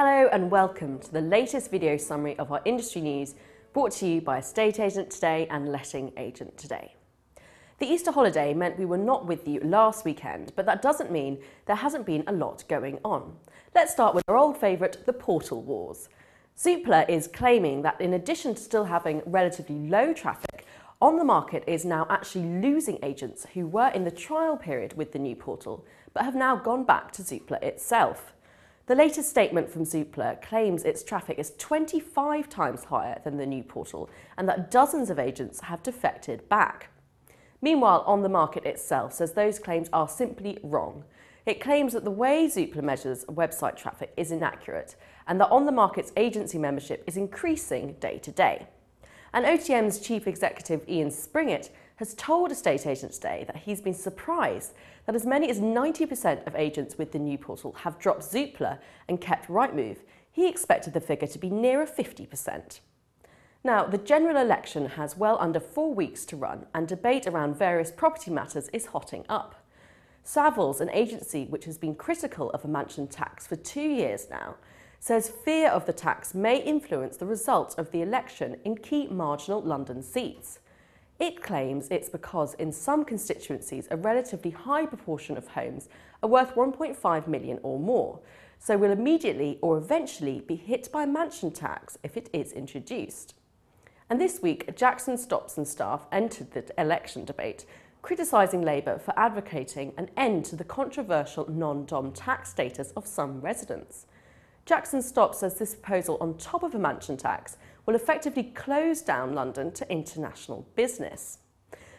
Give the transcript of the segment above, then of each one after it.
Hello and welcome to the latest video summary of our industry news, brought to you by Estate Agent Today and Letting Agent Today. The Easter holiday meant we were not with you last weekend, but that doesn't mean there hasn't been a lot going on. Let's start with our old favourite, the portal wars. Zoopla is claiming that in addition to still having relatively low traffic, On the Market is now actually losing agents who were in the trial period with the new portal, but have now gone back to Zoopla itself. The latest statement from Zoopla claims its traffic is 25 times higher than the new portal and that dozens of agents have defected back. Meanwhile, On the Market itself says those claims are simply wrong. It claims that the way Zoopla measures website traffic is inaccurate and that On the Market's agency membership is increasing day to day. And OTM's chief executive Ian Springett has told Estate Agent Today that he's been surprised that as many as 90% of agents with the new portal have dropped Zoopla and kept Rightmove. He expected the figure to be nearer 50%. Now, the general election has well under 4 weeks to run and debate around various property matters is hotting up. Savills, an agency which has been critical of a mansion tax for 2 years now, says fear of the tax may influence the result of the election in key marginal London seats. It claims it's because in some constituencies a relatively high proportion of homes are worth 1.5 million or more, so will immediately or eventually be hit by mansion tax if it is introduced. And this week, Jackson Stopps and staff entered the election debate, criticising Labour for advocating an end to the controversial non-dom tax status of some residents. Jackson Stopps says this proposal on top of a mansion tax will effectively close down London to international business.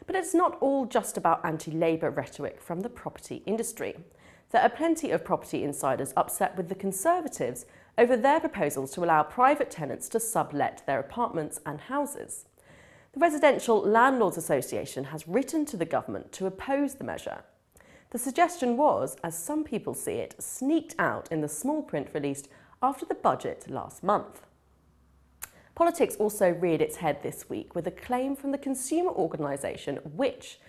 But it's not all just about anti-Labour rhetoric from the property industry. There are plenty of property insiders upset with the Conservatives over their proposals to allow private tenants to sublet their apartments and houses. The Residential Landlords Association has written to the government to oppose the measure. The suggestion was, as some people see it, sneaked out in the small print released after the budget last month. Politics also reared its head this week with a claim from the consumer organisation Which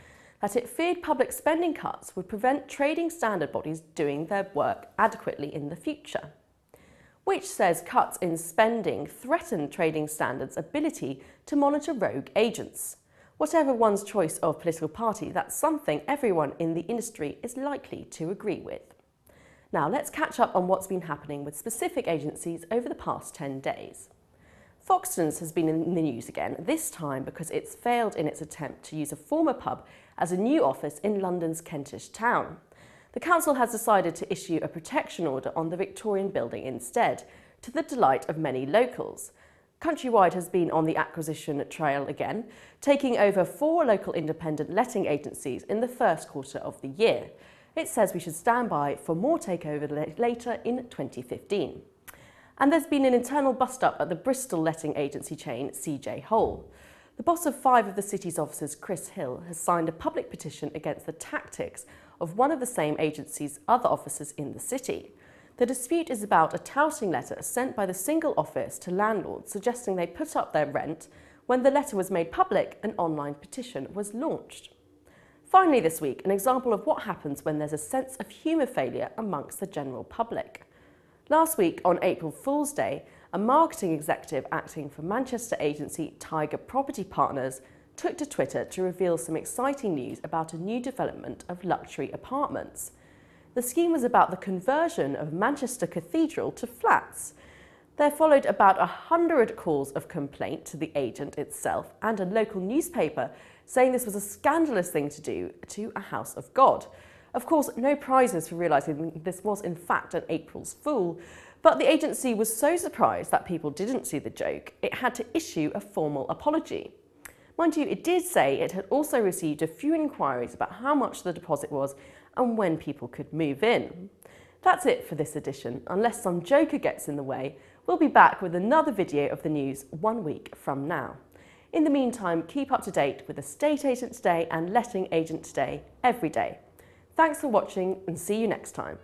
that it feared public spending cuts would prevent trading standard bodies doing their work adequately in the future. Which says cuts in spending threaten trading standards' ability to monitor rogue agents. Whatever one's choice of political party, that's something everyone in the industry is likely to agree with. Now let's catch up on what's been happening with specific agencies over the past 10 days. Foxtons has been in the news again, this time because it's failed in its attempt to use a former pub as a new office in London's Kentish town. The council has decided to issue a protection order on the Victorian building instead, to the delight of many locals. Countrywide has been on the acquisition trail again, taking over 4 local independent letting agencies in the first quarter of the year. It says we should stand by for more takeover later in 2015. And there's been an internal bust-up at the Bristol letting agency chain CJ Hole. The boss of 5 of the city's offices, Chris Hill, has signed a public petition against the tactics of one of the same agency's other offices in the city. The dispute is about a touting letter sent by the single office to landlords suggesting they put up their rent. When the letter was made public, an online petition was launched. Finally this week, an example of what happens when there's a sense of humour failure amongst the general public. Last week, on April Fool's Day, a marketing executive acting for Manchester agency Tiger Property Partners took to Twitter to reveal some exciting news about a new development of luxury apartments. The scheme was about the conversion of Manchester Cathedral to flats. There followed about 100 calls of complaint to the agent itself and a local newspaper saying this was a scandalous thing to do to a house of God. Of course, no prizes for realising this was in fact an April's Fool, but the agency was so surprised that people didn't see the joke, it had to issue a formal apology. Mind you, it did say it had also received a few inquiries about how much the deposit was and when people could move in. That's it for this edition. Unless some joker gets in the way, we'll be back with another video of the news 1 week from now. In the meantime, keep up to date with Estate Agent Today and Letting Agent Today every day. Thanks for watching and see you next time.